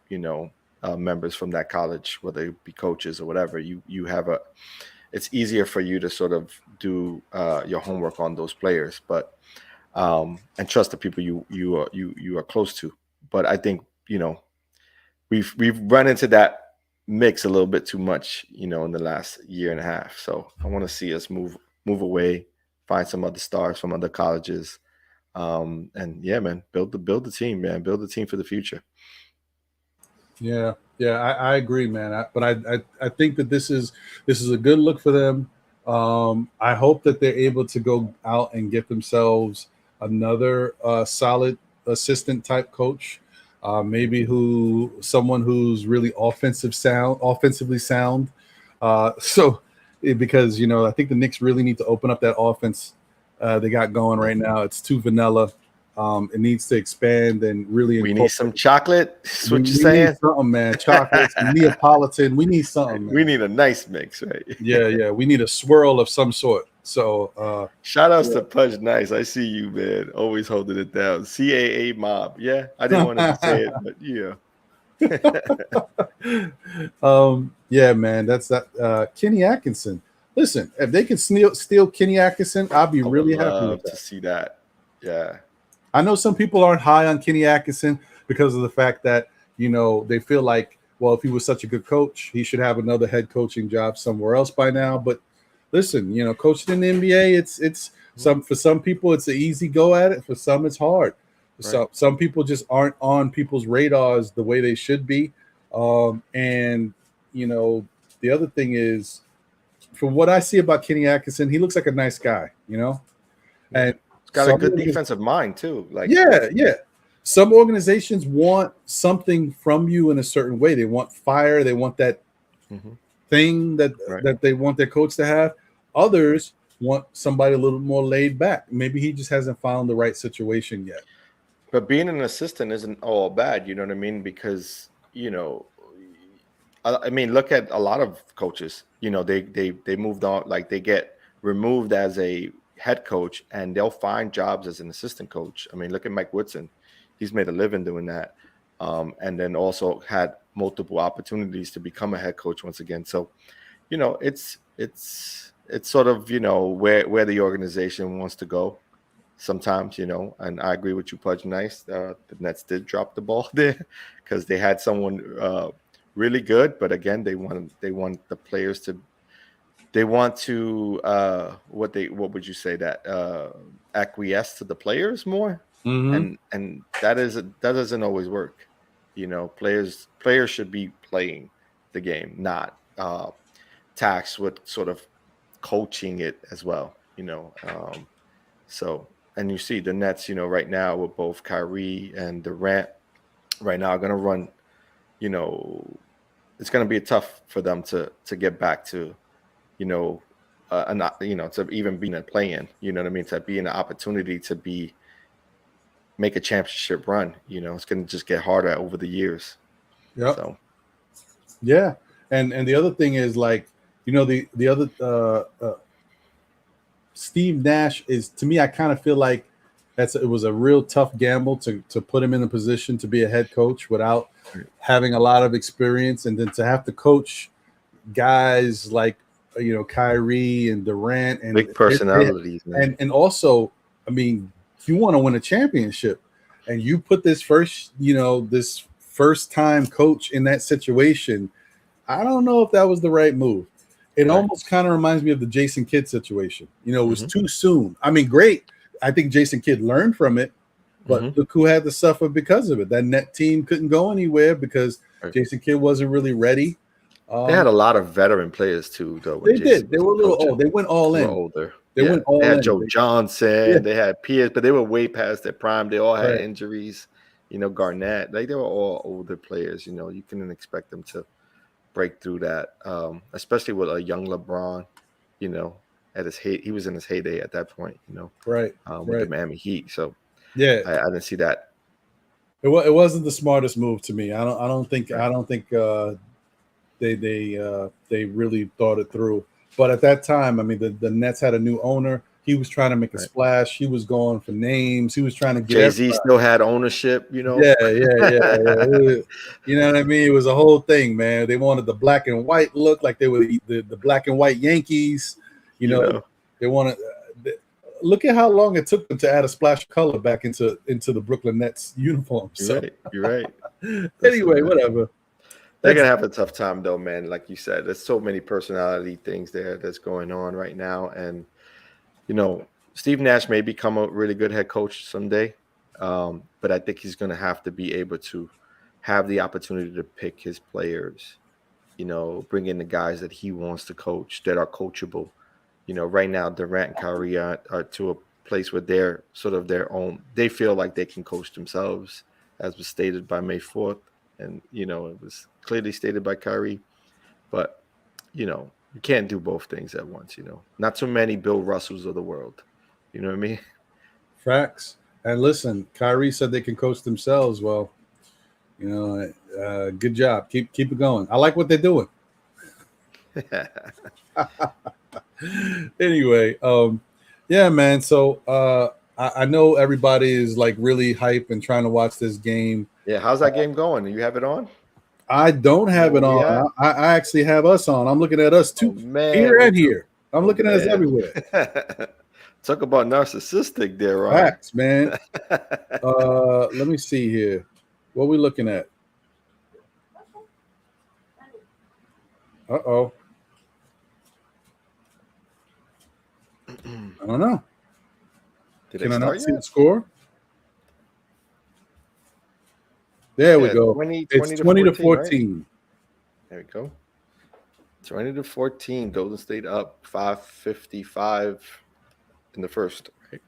members from that college, whether it be coaches or whatever. You have it's easier for you to sort of do your homework on those players, but and trust the people you are close to. But I think we've run into that mix a little bit too much, in the last year and a half. So I want to see us move away, find some other stars from other colleges, and yeah, man, build the team, man, build the team for the future. Yeah, I agree, man. But I think that this is a good look for them. I hope that they're able to go out and get themselves another solid assistant type coach, maybe someone who's really offensively sound. Because I think the Knicks really need to open up that offense they got going right now. It's too vanilla. It needs to expand and really. We need some chocolate. That's what you're saying? Need something, man. Chocolate, Neapolitan. We need something. Man. We need a nice mix, right? Yeah. We need a swirl of some sort. So, shout outs to Pudge Nice. I see you, man. Always holding it down. CAA mob. Yeah, I didn't want to say it, but yeah. Yeah, man. That's that. Kenny Atkinson. Listen, if they can steal Kenny Atkinson, I'll be really happy with that. To see that. Yeah. I know some people aren't high on Kenny Atkinson because of the fact that, they feel like, well, if he was such a good coach, he should have another head coaching job somewhere else by now. But listen, coaching in the NBA, it's for some people, it's an easy go at it. For some, it's hard. Right. Some people just aren't on people's radars the way they should be. And the other thing is, from what I see about Kenny Atkinson, he looks like a nice guy, and got a good defensive mind too. Like yeah. Some organizations want something from you in a certain way. They want fire. They want that thing that they want their coach to have. Others want somebody a little more laid back. Maybe he just hasn't found the right situation yet. But being an assistant isn't all bad. You know what I mean? Because look at a lot of coaches. They moved on. Like they get removed as a head coach and they'll find jobs as an assistant coach. I mean, look at Mike Woodson. He's made a living doing that. And then also had multiple opportunities to become a head coach once again. So, it's sort of, where the organization wants to go sometimes, and I agree with you, Pudge Nice. The Nets did drop the ball there because they had someone really good. But again, they want the players to what would you say that acquiesce to the players more, and that doesn't always work. Players should be playing the game, not taxed with sort of coaching it as well. So and you see the Nets, right now with both Kyrie and Durant, right now are going to run. It's going to be tough for them to get back to. To even be in a play-in, you know what I mean? To be an opportunity to make a championship run, it's going to just get harder over the years. Yeah. So. Yeah, and the other thing is like, the other Steve Nash is, to me, I kind of feel like it was a real tough gamble to put him in a position to be a head coach without having a lot of experience, and then to have to coach guys like Kyrie and Durant and Big personalities, man. and also, I mean, if you want to win a championship and you put this first time coach in that situation, I don't know if that was the right move. It almost kind of reminds me of the Jason Kidd situation. It was too soon. I mean, great. I think Jason Kidd learned from it, but look who had to suffer because of it. That net team couldn't go anywhere because Jason Kidd wasn't really ready. They had a lot of veteran players too, though. They did. They were a little old. They went all in. Older. They went all in. They had Joe Johnson. They had Pierce, but they were way past their prime. They all had injuries. Garnett. They were all older players. You couldn't expect them to break through that, especially with a young LeBron. At his he was in his heyday at that point. With the Miami Heat. So I didn't see that. It wasn't the smartest move to me. I don't think they really thought it through. But at that time, I mean, the Nets had a new owner. He was trying to make a splash. He was going for names. He was trying to get Jay-Z still had ownership, Yeah. You know what I mean? It was a whole thing, man. They wanted the black and white look, like they were the black and white Yankees. They wanted. Look at how long it took them to add a splash of color back into the Brooklyn Nets uniform. You're right. Anyway, whatever. They're gonna have a tough time, though, man. Like you said, there's so many personality things there that's going on right now, and Steve Nash may become a really good head coach someday, but I think he's gonna have to be able to have the opportunity to pick his players. Bring in the guys that he wants to coach that are coachable. Right now, Durant and Kyrie are to a place where they're sort of their own. They feel like they can coach themselves, as was stated by May 4th. And, it was clearly stated by Kyrie. But, you can't do both things at once, Not too many Bill Russells of the world. You know what I mean? Facts. And listen, Kyrie said they can coach themselves. Well, good job. Keep it going. I like what they're doing. Anyway, yeah, man. So I know everybody is like really hype and trying to watch this game. Yeah, how's that game going? Do you have it on? I don't have it on. I actually have us on. I'm looking at us too, here and here. I'm looking at us everywhere. Talk about narcissistic there, right? Facts, man. Let me see here. What are we looking at? Uh-oh. I don't know. Can I not see the score? There we go. 20 to 14. Right? There we go. 20 to 14. Golden State up 5:55 in the first. Right?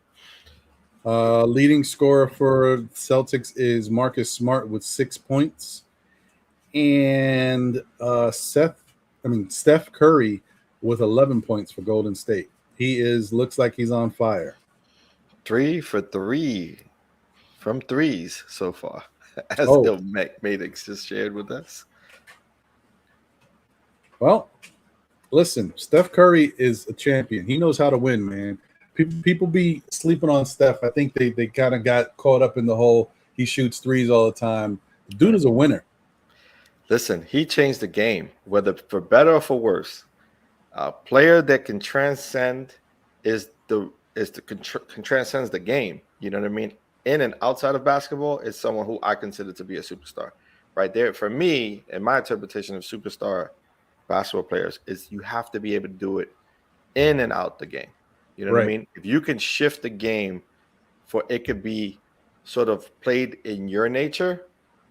Leading scorer for Celtics is Marcus Smart with 6 points. And Steph Curry with 11 points for Golden State. Looks like he's on fire. 3 for 3 from threes so far, as Bill Maddox just shared with us. Well, listen, Steph Curry is a champion. He knows how to win, man. People be sleeping on Steph. I think they kind of got caught up in the whole he shoots threes all the time. The dude is a winner. Listen, he changed the game, whether for better or for worse. A player that can transcend transcends the game. You know what I mean? In and outside of basketball is someone who I consider to be a superstar. Right there, for me, and my interpretation of superstar basketball players is you have to be able to do it in and out the game. You know what I mean? If you can shift the game for it could be sort of played in your nature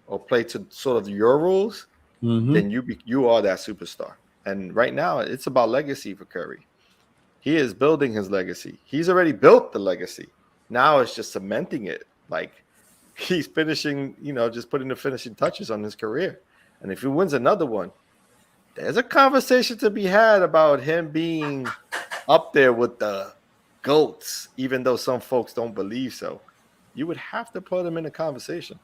or played to sort of your rules, then you are that superstar. And right now, it's about legacy for Curry. He is building his legacy. He's already built the legacy. Now it's just cementing it. Like he's finishing, just putting the finishing touches on his career. And if he wins another one, there's a conversation to be had about him being up there with the GOATs, even though some folks don't believe so. You would have to put him in a conversation.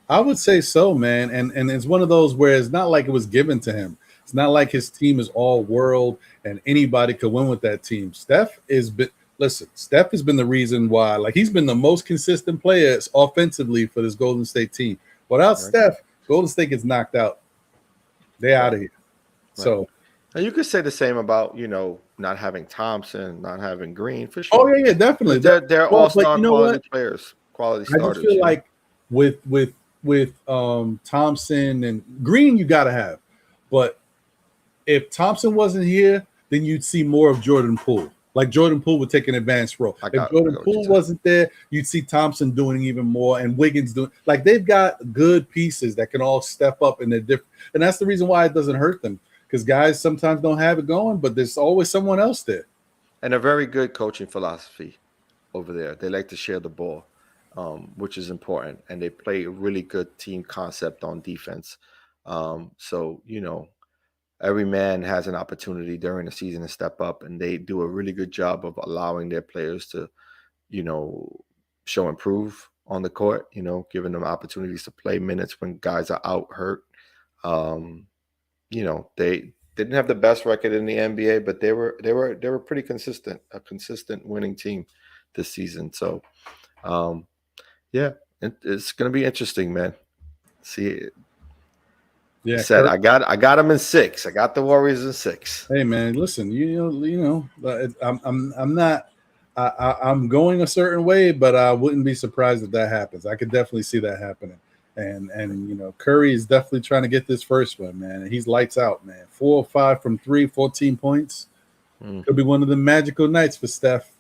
I would say so, man. And it's one of those where it's not like it was given to him. It's not like his team is all world and anybody could win with that team. Steph has been the reason why. Like, he's been the most consistent player offensively for this Golden State team. Without Steph, Golden State gets knocked out. They're out of here. So, and you could say the same about, not having Thompson, not having Green, for sure. Oh yeah, definitely. They're all-star quality players, quality starters. I just feel like with Thompson and Green, you got to have. But if Thompson wasn't here, then you'd see more of Jordan Poole. Like, Jordan Poole would take an advanced role. If Jordan Poole wasn't there, you'd see Thompson doing even more and Wiggins doing. Like, they've got good pieces that can all step up in their different. And that's the reason why it doesn't hurt them, because guys sometimes don't have it going, but there's always someone else there. And a very good coaching philosophy over there. They like to share the ball, which is important. And they play a really good team concept on defense. So, every man has an opportunity during the season to step up, and they do a really good job of allowing their players to, improve on the court, giving them opportunities to play minutes when guys are out hurt. They didn't have the best record in the NBA, but they were pretty consistent, a consistent winning team this season. So, it's going to be interesting, man. See, yeah, said I got them in 6. I got the Warriors in 6. Hey man, listen, I'm going a certain way, but I wouldn't be surprised if that happens. I could definitely see that happening. And Curry is definitely trying to get this first one, man. And he's lights out, man. 4 or 5 from 3, 14 points. Could be one of the magical nights for Steph.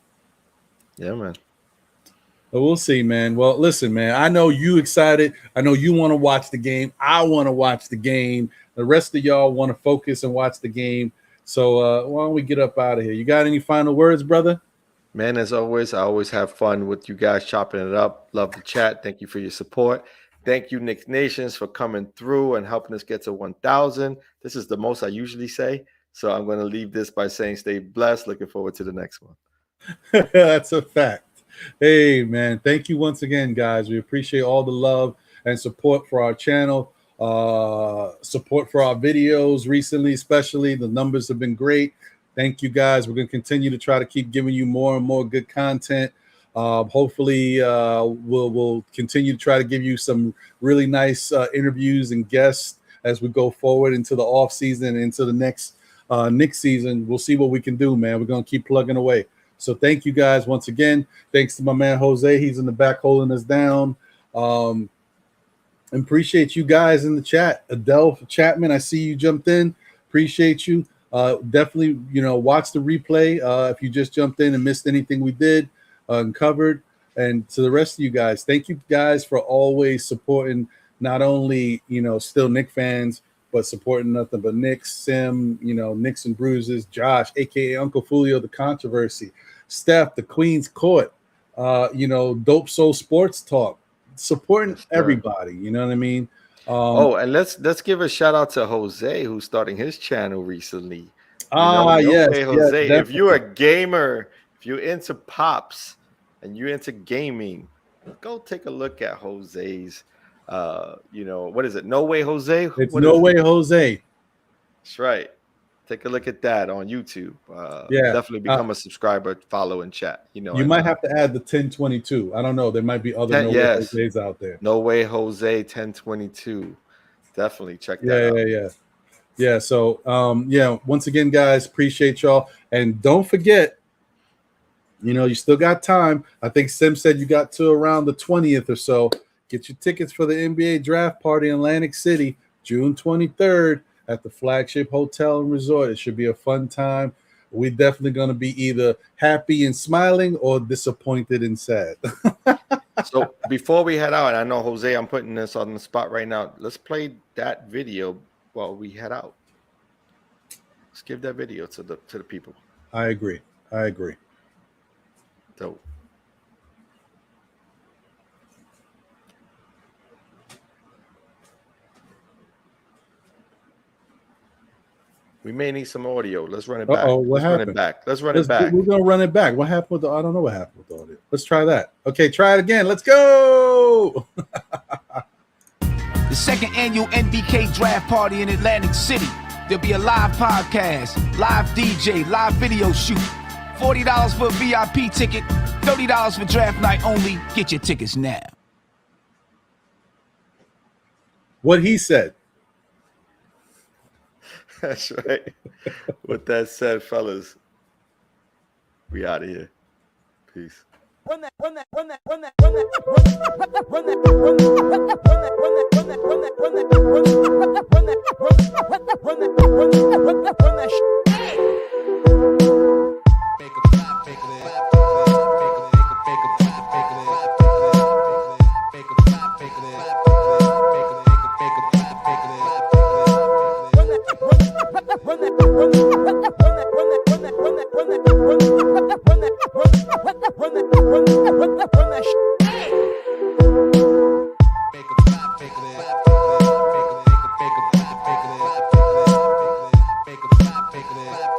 Yeah, man. But we'll see, man. Well, listen, man, I know you excited. I know you want to watch the game. I want to watch the game. The rest of y'all want to focus and watch the game. So why don't we get up out of here? You got any final words, brother? Man, as always, I always have fun with you guys chopping it up. Love the chat. Thank you for your support. Thank you, Knicks Nations, for coming through and helping us get to 1,000. This is the most I usually say. So I'm going to leave this by saying stay blessed. Looking forward to the next one. That's a fact. Hey, man, thank you once again, guys. We appreciate all the love and support for our channel, support for our videos recently, especially. The numbers have been great. Thank you, guys. We're going to continue to try to keep giving you more and more good content. Hopefully, we'll continue to try to give you some really nice interviews and guests as we go forward into the off season and into the next Knicks season. We'll see what we can do, man. We're going to keep plugging away. So thank you guys once again. Thanks to my man Jose. He's in the back holding us down. Appreciate you guys in the chat. Adele Chapman, I see you jumped in. Appreciate you. Definitely, watch the replay if you just jumped in and missed anything we did and covered. And to the rest of you guys, thank you guys for always supporting not only, Still Knicks fans, but supporting nothing but Knicks, Sim, Knicks and Bruises, Josh, a.k.a. Uncle Fulio, the controversy, Steph, the Queen's Court, Dope Soul Sports Talk, supporting everybody, you know what I mean? And let's give a shout out to Jose, who's starting his channel recently. Yes, Jose. Yes, if you're a gamer, if you're into pops and you're into gaming, go take a look at Jose's. What is it? No Way Jose? It's No Way Jose. That's right. Take a look at that on YouTube. Definitely become a subscriber, follow, and chat. You might have to add the 1022. I don't know. There might be other No Way Jose's out there. No Way Jose 1022. Definitely check that out. Yeah. So, once again, guys, appreciate y'all. And don't forget, you still got time. I think Sim said you got to around the 20th or so. Get your tickets for the NBA draft party in Atlantic City, June 23rd at the Flagship Hotel and Resort. It should be a fun time. We're definitely going to be either happy and smiling or disappointed and sad. So before we head out, and I know, Jose, I'm putting this on the spot right now. Let's play that video while we head out. Let's give that video to the people. I agree. Dope. We may need some audio. Let's run it back. What happened? Let's run it back. We're going to run it back. What happened with I don't know what happened with the audio. Let's try that. Okay, try it again. Let's go. The second annual NBK draft party in Atlantic City. There'll be a live podcast, live DJ, live video shoot. $40 for a VIP ticket, $30 for draft night only. Get your tickets now. What he said. That's right. With that said, fellas, we out of here. Peace. Make a